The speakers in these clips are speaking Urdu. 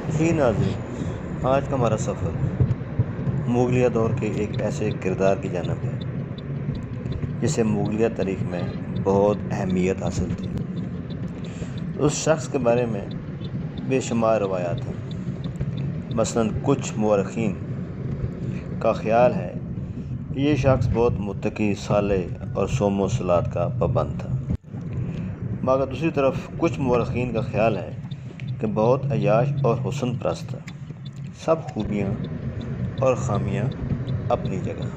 جی ناظرین، آج کا ہمارا سفر مغلیہ دور کے ایک ایسے کردار کی جانب ہے جسے مغلیہ تاریخ میں بہت اہمیت حاصل تھی۔ اس شخص کے بارے میں بے شمار روایات ہیں۔ مثلاً کچھ مورخین کا خیال ہے کہ یہ شخص بہت متقی، صالح اور صوم و صلات کا پابند تھا، مگر دوسری طرف کچھ مورخین کا خیال ہے کہ بہت عیاش اور حسن پرست تھا۔ سب خوبیاں اور خامیاں اپنی جگہ،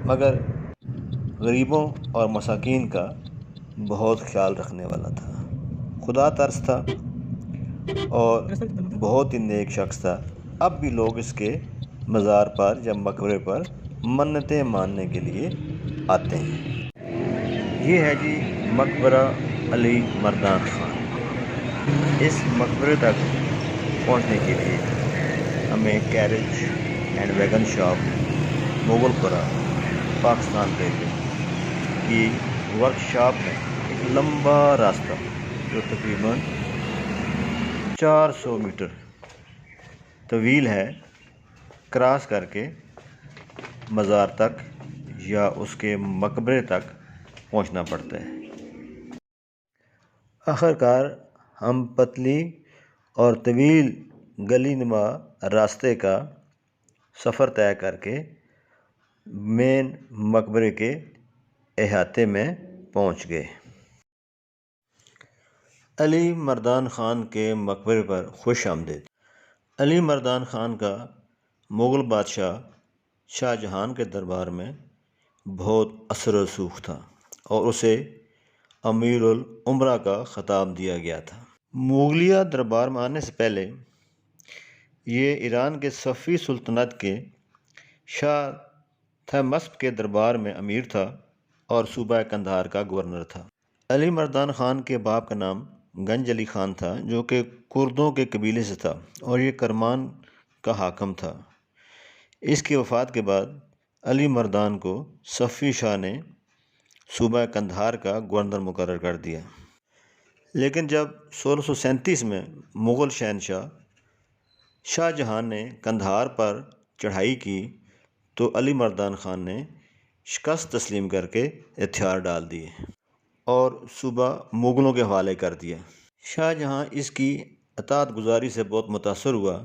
مگر غریبوں اور مساکین کا بہت خیال رکھنے والا تھا، خدا ترس تھا اور بہت ہی نیک شخص تھا۔ اب بھی لوگ اس کے مزار پر یا مقبرے پر منتیں ماننے کے لیے آتے ہیں۔ یہ ہے جی مقبرہ علی مردان خان۔ اس مقبرے تک پہنچنے کے لیے ہمیں carriage and wagon shop, Mughalpura, Pakistan railway کی ورکشاپ میں ایک لمبا راستہ جو تقریباً 400 میٹر طویل ہے کراس کر کے مزار تک یا اس کے مقبرے تک پہنچنا پڑتا ہے۔ آخرکار ہم پتلی اور طویل گلی نما راستے کا سفر طے کر کے مین مقبرے کے احاطے میں پہنچ گئے۔ علی مردان خان کے مقبرے پر خوش آمدید۔ علی مردان خان کا مغل بادشاہ شاہ جہان کے دربار میں بہت اثر و رسوخ تھا اور اسے امیر الامراء کا خطاب دیا گیا تھا۔ مغلیہ دربار میں آنے سے پہلے یہ ایران کے صفوی سلطنت کے شاہ تھمسپ کے دربار میں امیر تھا اور صوبہ قندھار کا گورنر تھا۔ علی مردان خان کے باپ کا نام گنج علی خان تھا، جو کہ کردوں کے قبیلے سے تھا اور یہ کرمان کا حاکم تھا۔ اس کی وفات کے بعد علی مردان کو صفوی شاہ نے صوبہ قندھار کا گورنر مقرر کر دیا، لیکن جب 1637 میں مغل شہنشاہ شاہ جہان نے قندھار پر چڑھائی کی تو علی مردان خان نے شکست تسلیم کر کے ہتھیار ڈال دیے اور صوبہ مغلوں کے حوالے کر دیا۔ شاہ جہاں اس کی اطاعت گزاری سے بہت متاثر ہوا،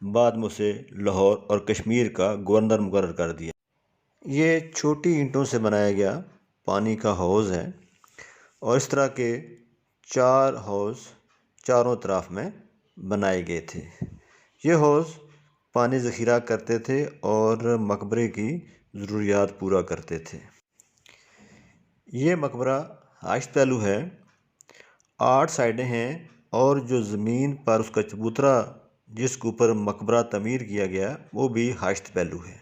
بعد میں اسے لاہور اور کشمیر کا گورنر مقرر کر دیا۔ یہ چھوٹی اینٹوں سے بنایا گیا پانی کا حوض ہے اور اس طرح کے 4 حوض چاروں طرف میں بنائے گئے تھے۔ یہ حوض پانی ذخیرہ کرتے تھے اور مقبرے کی ضروریات پورا کرتے تھے۔ یہ مقبرہ 8 پہلو ہے، 8 سائڈیں ہیں اور جو زمین پر اس کا چبوترا جس کے اوپر مقبرہ تعمیر کیا گیا وہ بھی 8 پہلو ہے۔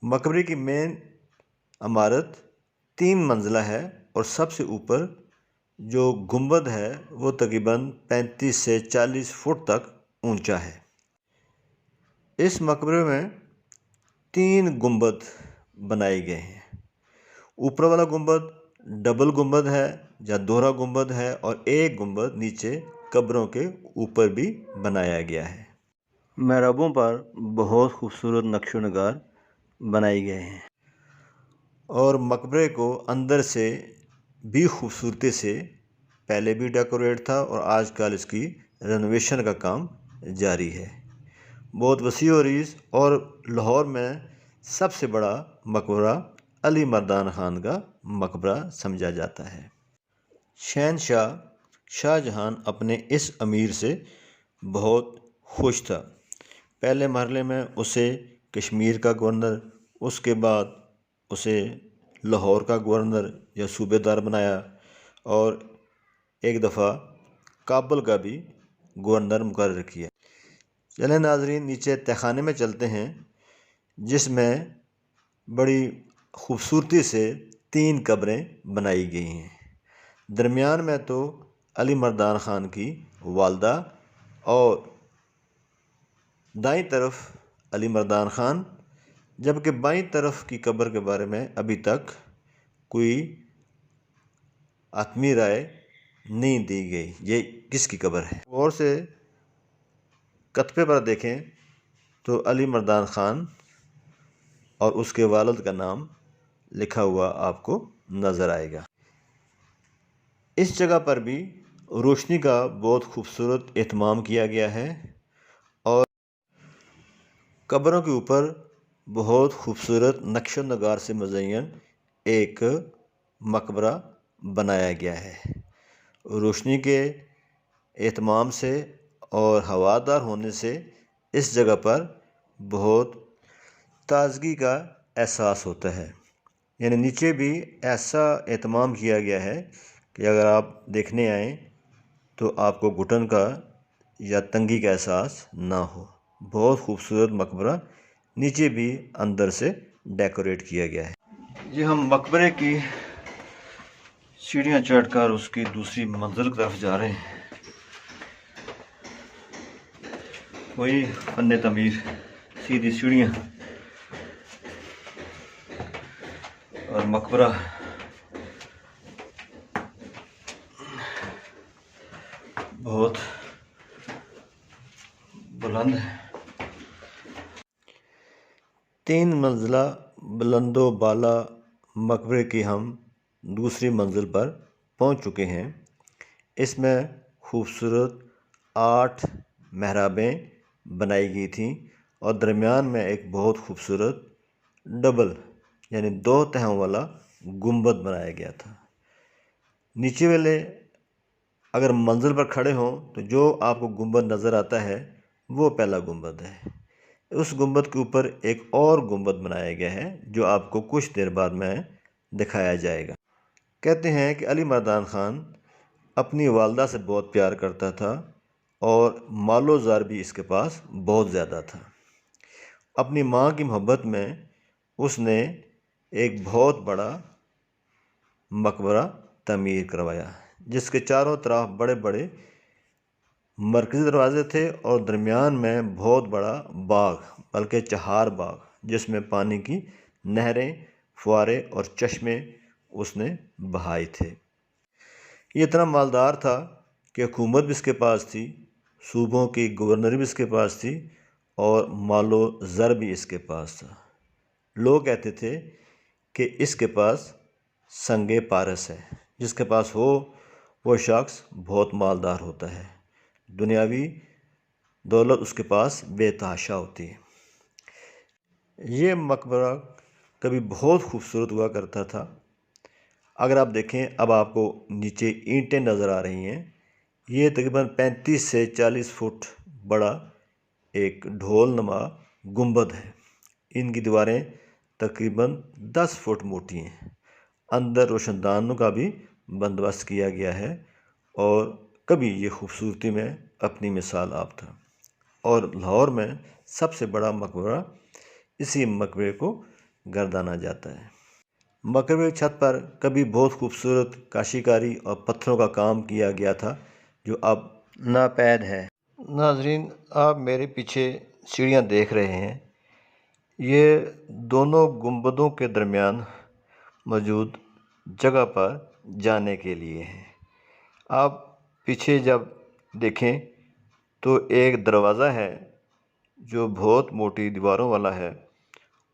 مقبرے کی مین عمارت 3 منزلہ ہے اور سب سے اوپر جو گنبد ہے وہ تقریباً 35 سے 40 فٹ تک اونچا ہے۔ اس مقبرے میں 3 گنبد بنائے گئے ہیں۔ اوپر والا گنبد ڈبل گنبد ہے یا دوہرا گنبد ہے اور ایک گنبد نیچے قبروں کے اوپر بھی بنایا گیا ہے۔ محرابوں پر بہت خوبصورت نقش و نگار بنائی گئے ہیں اور مقبرے کو اندر سے بھی خوبصورتی سے پہلے بھی ڈیکوریٹ تھا اور آج کل اس کی رینوویشن کا کام جاری ہے۔ بہت وسیع و عریض اور لاہور میں سب سے بڑا مقبرہ علی مردان خان کا مقبرہ سمجھا جاتا ہے۔ شہنشاہ شاہ جہان اپنے اس امیر سے بہت خوش تھا۔ پہلے مرحلے میں اسے کشمیر کا گورنر، اس کے بعد اسے لاہور کا گورنر یا صوبے دار بنایا اور ایک دفعہ کابل کا بھی گورنر مقرر کیا۔ چلیں ناظرین، نیچے تہخانے میں چلتے ہیں جس میں بڑی خوبصورتی سے 3 قبریں بنائی گئی ہیں۔ درمیان میں تو علی مردان خان کی والدہ اور دائیں طرف علی مردان خان، جبکہ بائیں طرف کی قبر کے بارے میں ابھی تک کوئی حتمی رائے نہیں دی گئی، یہ کس کی قبر ہے؟ غور سے کتبے پر دیکھیں تو علی مردان خان اور اس کے والد کا نام لکھا ہوا آپ کو نظر آئے گا۔ اس جگہ پر بھی روشنی کا بہت خوبصورت اہتمام کیا گیا ہے اور قبروں کے اوپر بہت خوبصورت نقش و نگار سے مزین ایک مقبرہ بنایا گیا ہے۔ روشنی کے اہتمام سے اور ہوادار ہونے سے اس جگہ پر بہت تازگی کا احساس ہوتا ہے، یعنی نیچے بھی ایسا اہتمام کیا گیا ہے کہ اگر آپ دیکھنے آئیں تو آپ کو گھٹن کا یا تنگی کا احساس نہ ہو۔ بہت خوبصورت مقبرہ نیچے بھی اندر سے ڈیکوریٹ کیا گیا ہے۔ یہ ہم مقبرے کی سیڑھیاں چڑھ کر اس کی دوسری منزل کی طرف جا رہے ہیں۔ وہی فن تعمیر، سیدھی سیڑھیاں اور مقبرہ بہت بلند ہے۔ 3 منزلہ بلند و بالا مقبرے کی ہم دوسری منزل پر پہنچ چکے ہیں۔ اس میں خوبصورت 8 محرابیں بنائی گئی تھیں اور درمیان میں ایک بہت خوبصورت ڈبل یعنی 2 تہوں والا گنبد بنایا گیا تھا۔ نیچے والے اگر منزل پر کھڑے ہوں تو جو آپ کو گنبد نظر آتا ہے وہ پہلا گنبد ہے۔ اس گنبد کے اوپر ایک اور گنبد بنایا گیا ہے جو آپ کو کچھ دیر بعد میں دکھایا جائے گا۔ کہتے ہیں کہ علی مردان خان اپنی والدہ سے بہت پیار کرتا تھا اور مال و زر بھی اس کے پاس بہت زیادہ تھا۔ اپنی ماں کی محبت میں اس نے ایک بہت بڑا مقبرہ تعمیر کروایا جس کے چاروں طرف بڑے بڑے مرکزی دروازے تھے اور درمیان میں بہت بڑا باغ بلکہ چہار باغ جس میں پانی کی نہریں، فوارے اور چشمے اس نے بہائے تھے۔ یہ اتنا مالدار تھا کہ حکومت بھی اس کے پاس تھی، صوبوں کی گورنر بھی اس کے پاس تھی اور مال و زر بھی اس کے پاس تھا۔ لوگ کہتے تھے کہ اس کے پاس سنگ پارس ہے، جس کے پاس ہو وہ شخص بہت مالدار ہوتا ہے، دنیاوی دولت اس کے پاس بے تحاشا ہوتی ہے۔ یہ مقبرہ کبھی بہت خوبصورت ہوا کرتا تھا۔ اگر آپ دیکھیں اب آپ کو نیچے اینٹیں نظر آ رہی ہیں، یہ تقریباً 35 سے 40 فٹ بڑا ایک ڈھول نما گنبد ہے۔ ان کی دیواریں تقریباً 10 فٹ موٹی ہیں۔ اندر روشن دانوں کا بھی بندوبست کیا گیا ہے اور کبھی یہ خوبصورتی میں اپنی مثال آپ تھا، اور لاہور میں سب سے بڑا مقبرہ اسی مقبرے کو گردانا جاتا ہے۔ مقبرے کی چھت پر کبھی بہت خوبصورت کاشی کاری اور پتھروں کا کام کیا گیا تھا جو اب ناپید ہے۔ ناظرین، آپ میرے پیچھے سیڑھیاں دیکھ رہے ہیں، یہ دونوں گنبدوں کے درمیان موجود جگہ پر جانے کے لیے ہیں۔ آپ پیچھے جب دیکھیں تو ایک دروازہ ہے جو بہت موٹی دیواروں والا ہے،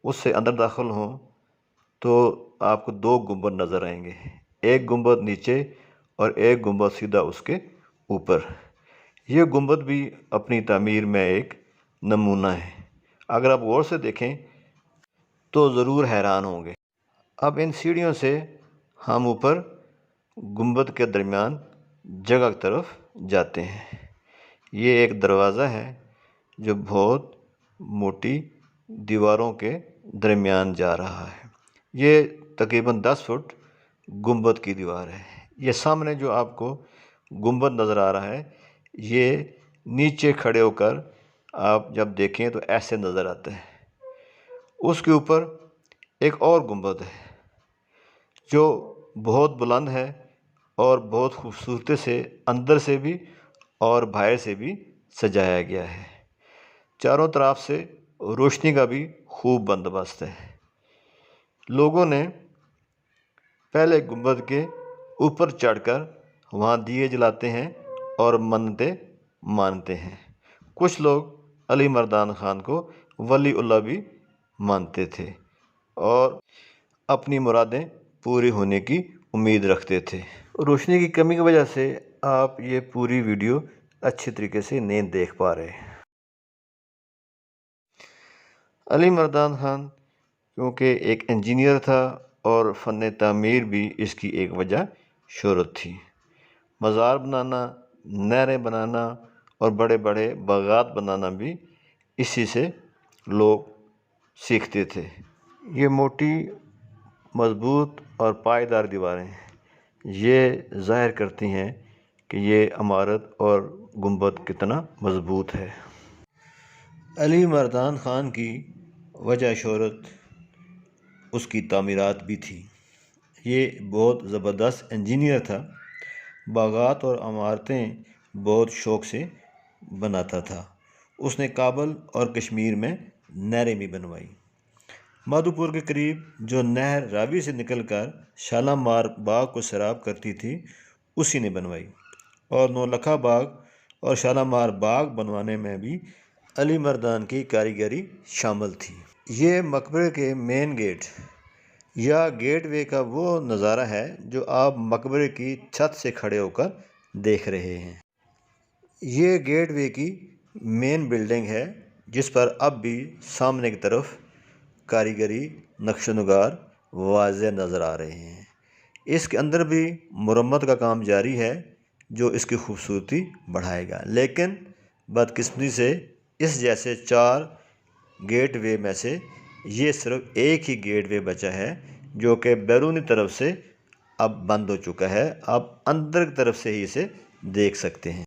اس سے اندر داخل ہوں تو آپ کو 2 گنبد نظر آئیں گے، ایک گنبد نیچے اور ایک گنبد سیدھا اس کے اوپر۔ یہ گنبد بھی اپنی تعمیر میں ایک نمونہ ہے، اگر آپ غور سے دیکھیں تو ضرور حیران ہوں گے۔ اب ان سیڑھیوں سے ہم اوپر گنبد کے درمیان جگہ کی طرف جاتے ہیں۔ یہ ایک دروازہ ہے جو بہت موٹی دیواروں کے درمیان جا رہا ہے۔ یہ تقریباً 10 فٹ گنبد کی دیوار ہے۔ یہ سامنے جو آپ کو گنبد نظر آ رہا ہے، یہ نیچے کھڑے ہو کر آپ جب دیکھیں تو ایسے نظر آتا ہے۔ اس کے اوپر ایک اور گنبد ہے جو بہت بلند ہے اور بہت خوبصورتی سے اندر سے بھی اور باہر سے بھی سجایا گیا ہے۔ چاروں طرف سے روشنی کا بھی خوب بندوبست ہے۔ لوگوں نے پہلے گنبد کے اوپر چڑھ کر وہاں دیے جلاتے ہیں اور منتیں مانتے ہیں۔ کچھ لوگ علی مردان خان کو ولی اللہ بھی مانتے تھے اور اپنی مرادیں پوری ہونے کی امید رکھتے تھے۔ روشنی کی کمی کی وجہ سے آپ یہ پوری ویڈیو اچھی طریقے سے نہیں دیکھ پا رہے۔ علی مردان خان کیونکہ ایک انجینئر تھا اور فن تعمیر بھی اس کی ایک وجہ شہرت تھی۔ مزار بنانا، نہریں بنانا اور بڑے بڑے باغات بنانا بھی اسی سے لوگ سیکھتے تھے۔ یہ موٹی، مضبوط اور پائیدار دیواریں یہ ظاہر کرتی ہیں کہ یہ عمارت اور گنبد کتنا مضبوط ہے۔ علی مردان خان کی وجہ شہرت اس کی تعمیرات بھی تھی۔ یہ بہت زبردست انجینئر تھا۔ باغات اور عمارتیں بہت شوق سے بناتا تھا۔ اس نے کابل اور کشمیر میں نہریں بھی بنوائی۔ مادھوپور کے قریب جو نہر راوی سے نکل کر شالامار باغ کو سیراب کرتی تھی اسی نے بنوائی، اور نولکھا باغ اور شالامار باغ بنوانے میں بھی علی مردان کی کاریگری شامل تھی۔ یہ مقبرے کے مین گیٹ یا گیٹ وے کا وہ نظارہ ہے جو آپ مقبرے کی چھت سے کھڑے ہو کر دیکھ رہے ہیں۔ یہ گیٹ وے کی مین بلڈنگ ہے جس پر اب بھی سامنے کی طرف کاریگری نقش و نگار واضح نظر آ رہے ہیں۔ اس کے اندر بھی مرمت کا کام جاری ہے جو اس کی خوبصورتی بڑھائے گا، لیکن بدقسمتی سے اس جیسے 4 گیٹ وے میں سے یہ صرف ایک ہی گیٹ وے بچا ہے جو کہ بیرونی طرف سے اب بند ہو چکا ہے۔ آپ اندر کی طرف سے ہی اسے دیکھ سکتے ہیں۔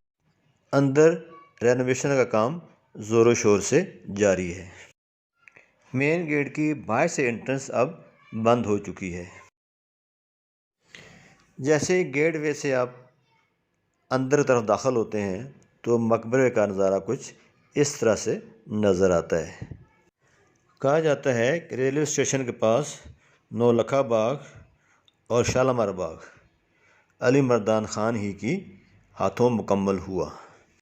اندر رینوویشن کا کام زور و شور سے جاری ہے۔ مین گیٹ کی باہر سے انٹرنس اب بند ہو چکی ہے۔ جیسے گیٹ وے سے آپ اندر طرف داخل ہوتے ہیں تو مقبرے کا نظارہ کچھ اس طرح سے نظر آتا ہے۔ کہا جاتا ہے کہ ریلوے اسٹیشن کے پاس نولکھا باغ اور شالامار باغ علی مردان خان ہی کی ہاتھوں مکمل ہوا۔